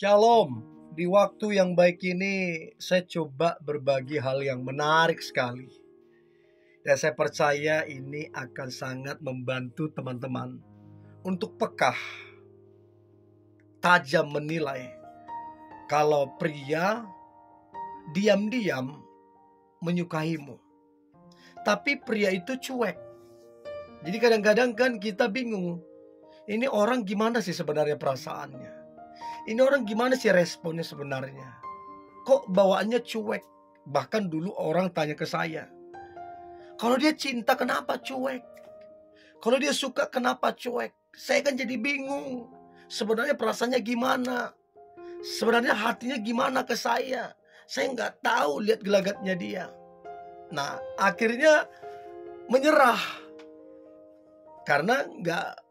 Shalom, di waktu yang baik ini saya coba berbagi hal yang menarik sekali. Dan saya percaya ini akan sangat membantu teman-teman untuk peka, tajam menilai kalau pria diam-diam menyukaimu. Tapi pria itu cuek. Jadi kadang-kadang kan kita bingung, ini orang gimana sih sebenarnya perasaannya? Ini orang gimana sih responnya sebenarnya? Kok bawaannya cuek? Bahkan dulu orang tanya ke saya, kalau dia cinta kenapa cuek? Kalau dia suka kenapa cuek? Saya kan jadi bingung. Sebenarnya perasaannya gimana? Sebenarnya hatinya gimana ke saya? Saya nggak tahu lihat gelagatnya dia. Nah, akhirnya menyerah karena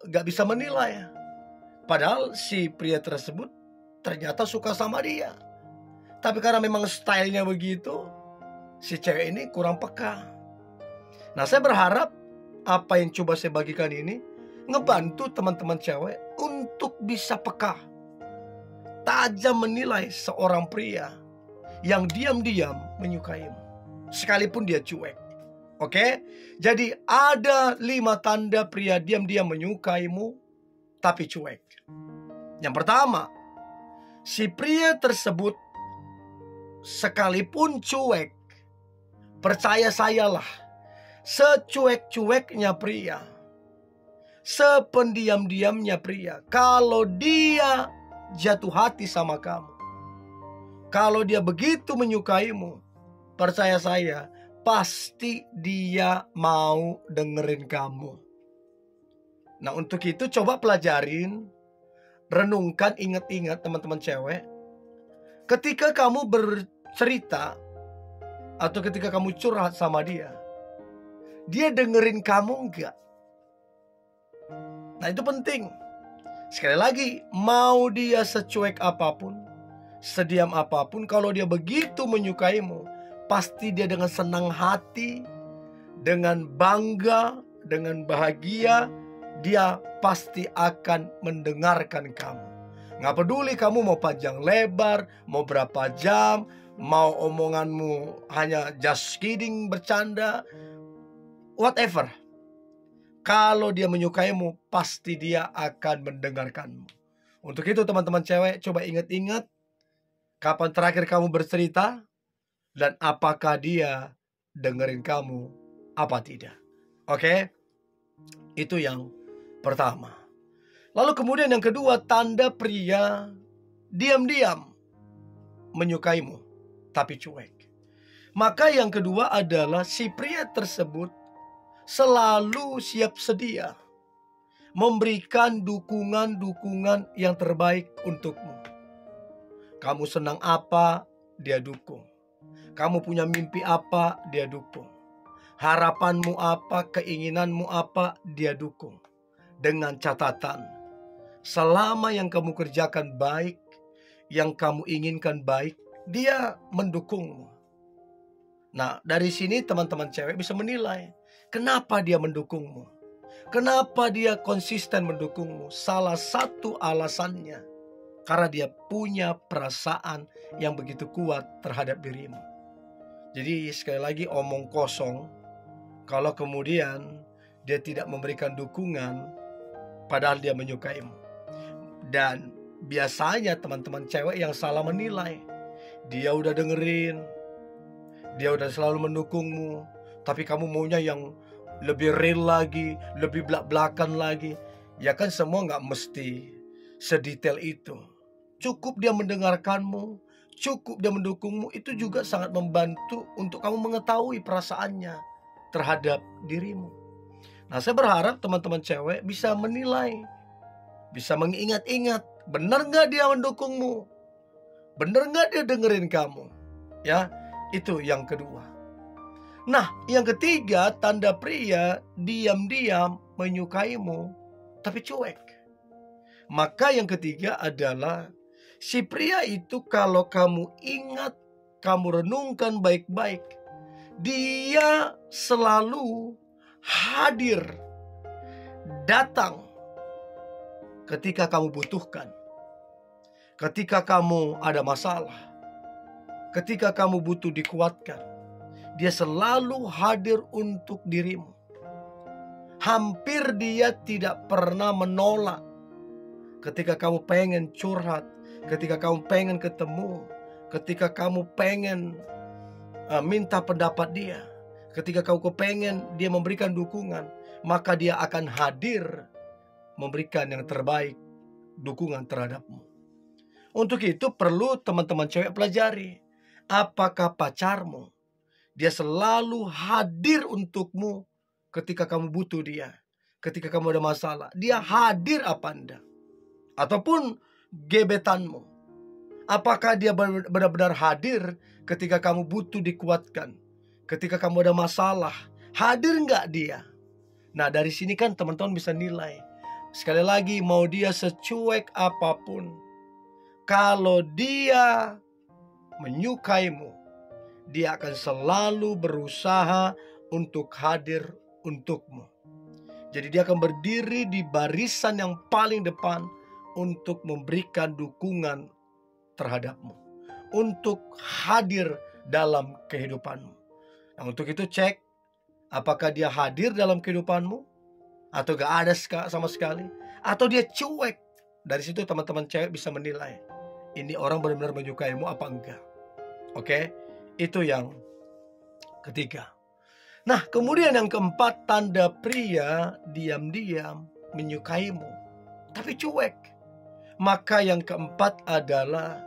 nggak bisa menilai. Padahal si pria tersebut ternyata suka sama dia. Tapi karena memang stylenya begitu, si cewek ini kurang peka. Nah, saya berharap apa yang coba saya bagikan ini ngebantu teman-teman cewek untuk bisa peka, tajam menilai seorang pria yang diam-diam menyukaimu, sekalipun dia cuek. Oke? Jadi ada 5 tanda pria diam-diam menyukaimu tapi cuek. Yang pertama, si pria tersebut sekalipun cuek, percaya sayalah, secuek-cueknya pria, sependiam-diamnya pria, kalau dia jatuh hati sama kamu, kalau dia begitu menyukaimu, percaya saya, pasti dia mau dengerin kamu. Nah, untuk itu coba pelajarin, renungkan, ingat-ingat teman-teman cewek. Ketika kamu bercerita atau ketika kamu curhat sama dia dengerin kamu enggak? Nah, itu penting. Sekali lagi, mau dia secuek apapun, sediam apapun, kalau dia begitu menyukaimu, pasti dia dengan senang hati, dengan bangga, dengan bahagia, dia pasti akan mendengarkan kamu. Nggak peduli kamu mau panjang lebar, mau berapa jam, mau omonganmu hanya just kidding, bercanda, whatever. Kalau dia menyukaimu, pasti dia akan mendengarkanmu. Untuk itu teman-teman cewek, coba ingat-ingat kapan terakhir kamu bercerita dan apakah dia dengerin kamu apa tidak. Oke? Itu yang pertama. Lalu kemudian yang kedua, tanda pria diam-diam menyukaimu tapi cuek. Maka yang kedua adalah si pria tersebut selalu siap sedia memberikan dukungan-dukungan yang terbaik untukmu. Kamu senang apa, dia dukung. Kamu punya mimpi apa, dia dukung. Harapanmu apa, keinginanmu apa, dia dukung. Dengan catatan, selama yang kamu kerjakan baik, yang kamu inginkan baik, dia mendukungmu. Nah, dari sini teman-teman cewek bisa menilai kenapa dia mendukungmu, kenapa dia konsisten mendukungmu. Salah satu alasannya karena dia punya perasaan yang begitu kuat terhadap dirimu. Jadi sekali lagi, omong kosong kalau kemudian dia tidak memberikan dukungan padahal dia menyukaimu. Dan biasanya teman-teman cewek yang salah menilai, dia udah dengerin, dia udah selalu mendukungmu, tapi kamu maunya yang lebih real lagi, lebih belak-belakan lagi. Ya kan semua gak mesti sedetail itu. Cukup dia mendengarkanmu, cukup dia mendukungmu, itu juga sangat membantu untuk kamu mengetahui perasaannya terhadap dirimu. Nah, saya berharap teman-teman cewek bisa menilai, bisa mengingat-ingat, benar gak dia mendukungmu, benar gak dia dengerin kamu. Ya, itu yang kedua. Nah, yang ketiga, tanda pria diam-diam menyukaimu tapi cuek. Maka yang ketiga adalah si pria itu, kalau kamu ingat, kamu renungkan baik-baik, dia selalu hadir, datang ketika kamu butuhkan. Ketika kamu ada masalah, ketika kamu butuh dikuatkan, dia selalu hadir untuk dirimu. Hampir dia tidak pernah menolak. Ketika kamu pengen curhat, ketika kamu pengen ketemu, ketika kamu pengen minta pendapat dia, ketika kamu pengen dia memberikan dukungan, maka dia akan hadir memberikan yang terbaik, dukungan terhadapmu. Untuk itu perlu teman-teman cewek pelajari. Apakah pacarmu dia selalu hadir untukmu ketika kamu butuh dia, ketika kamu ada masalah, dia hadir apa enggak? Ataupun gebetanmu, apakah dia benar-benar hadir ketika kamu butuh dikuatkan, ketika kamu ada masalah, hadir enggak dia? Nah, dari sini kan teman-teman bisa nilai. Sekali lagi, mau dia secuek apapun, kalau dia menyukaimu, dia akan selalu berusaha untuk hadir untukmu. Jadi dia akan berdiri di barisan yang paling depan untuk memberikan dukungan terhadapmu, untuk hadir dalam kehidupanmu. Nah, untuk itu cek apakah dia hadir dalam kehidupanmu, atau gak ada sama sekali, atau dia cuek. Dari situ teman-teman cewek bisa menilai, ini orang benar-benar menyukaimu apa enggak. Oke, itu yang ketiga. Nah, kemudian yang keempat, tanda pria diam-diam menyukaimu tapi cuek. Maka yang keempat adalah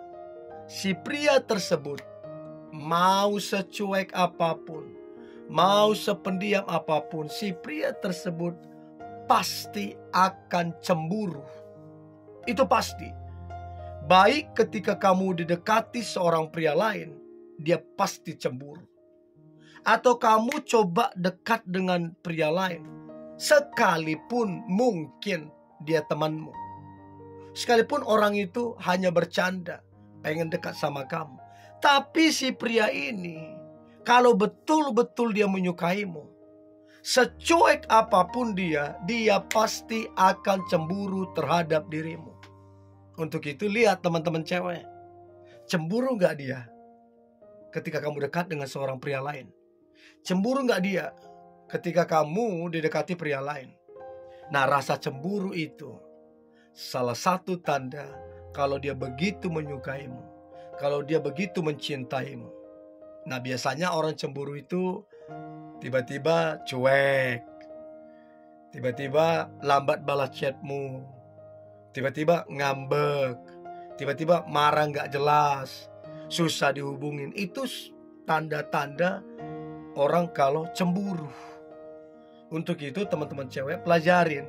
si pria tersebut mau secuek apapun, mau sependiam apapun, si pria tersebut pasti akan cemburu. Itu pasti. Baik ketika kamu didekati seorang pria lain, dia pasti cemburu. Atau kamu coba dekat dengan pria lain, sekalipun mungkin dia temanmu, sekalipun orang itu hanya bercanda, pengen dekat sama kamu, tapi si pria ini, kalau betul-betul dia menyukaimu, secuek apapun dia pasti akan cemburu terhadap dirimu. Untuk itu lihat teman-teman cewek, cemburu gak dia ketika kamu dekat dengan seorang pria lain? Cemburu gak dia ketika kamu didekati pria lain? Nah, rasa cemburu itu salah satu tanda kalau dia begitu menyukaimu, kalau dia begitu mencintaimu. Nah, biasanya orang cemburu itu tiba-tiba cuek, tiba-tiba lambat balas chatmu, tiba-tiba ngambek, tiba-tiba marah gak jelas, susah dihubungin. Itu tanda-tanda orang kalau cemburu. Untuk itu teman-teman cewek pelajarin,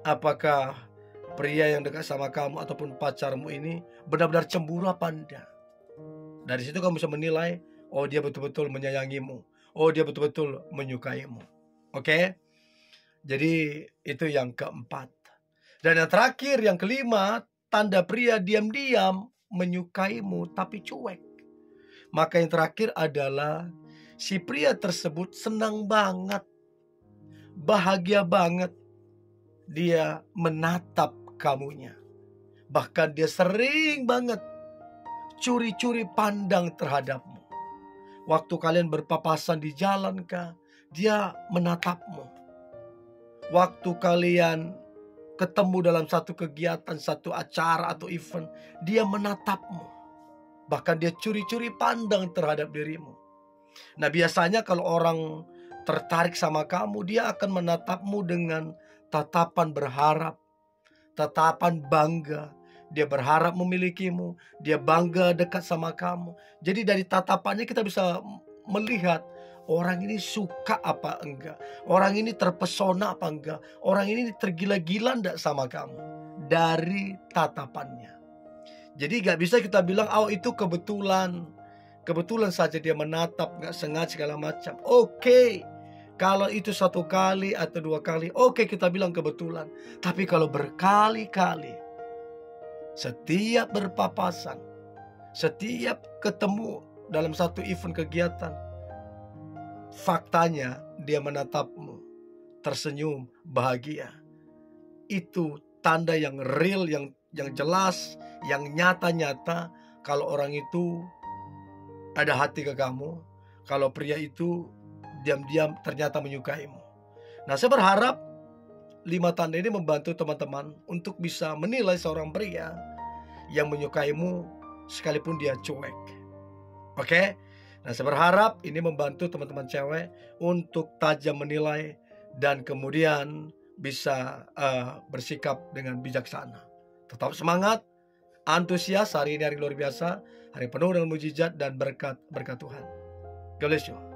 apakah pria yang dekat sama kamu ataupun pacarmu ini benar-benar cemburu apa enggak. Dari situ kamu bisa menilai, oh dia betul-betul menyayangimu, oh dia betul-betul menyukaimu. Oke? Jadi itu yang keempat. Dan yang terakhir, yang kelima, tanda pria diam-diam menyukaimu tapi cuek. Maka yang terakhir adalah si pria tersebut senang banget, bahagia banget dia menatap kamunya. Bahkan dia sering banget curi-curi pandang terhadapmu. Waktu kalian berpapasan di jalan kah, dia menatapmu. Waktu kalian ketemu dalam satu kegiatan, satu acara atau event, dia menatapmu. Bahkan dia curi-curi pandang terhadap dirimu. Nah, biasanya kalau orang tertarik sama kamu, dia akan menatapmu dengan tatapan berharap, tatapan bangga. Dia berharap memilikimu, dia bangga dekat sama kamu. Jadi dari tatapannya kita bisa melihat orang ini suka apa enggak, orang ini terpesona apa enggak, orang ini tergila-gila enggak sama kamu. Dari tatapannya. Jadi gak bisa kita bilang, oh itu kebetulan saja dia menatap, gak sengaja segala macam. Oke, kalau itu satu kali atau dua kali, oke, kita bilang kebetulan. Tapi kalau berkali-kali, setiap berpapasan, setiap ketemu dalam satu event kegiatan, faktanya dia menatapmu, tersenyum, bahagia. Itu tanda yang real, yang yang jelas, yang nyata-nyata kalau orang itu ada hati ke kamu, kalau pria itu diam-diam ternyata menyukaimu. Nah, saya berharap 5 tanda ini membantu teman-teman untuk bisa menilai seorang pria yang menyukaimu sekalipun dia cuek. Oke? Nah, saya berharap ini membantu teman-teman cewek untuk tajam menilai dan kemudian bisa bersikap dengan bijaksana. Tetap semangat, antusias. Hari ini hari luar biasa, hari penuh dengan mujizat dan berkat Tuhan. God bless you.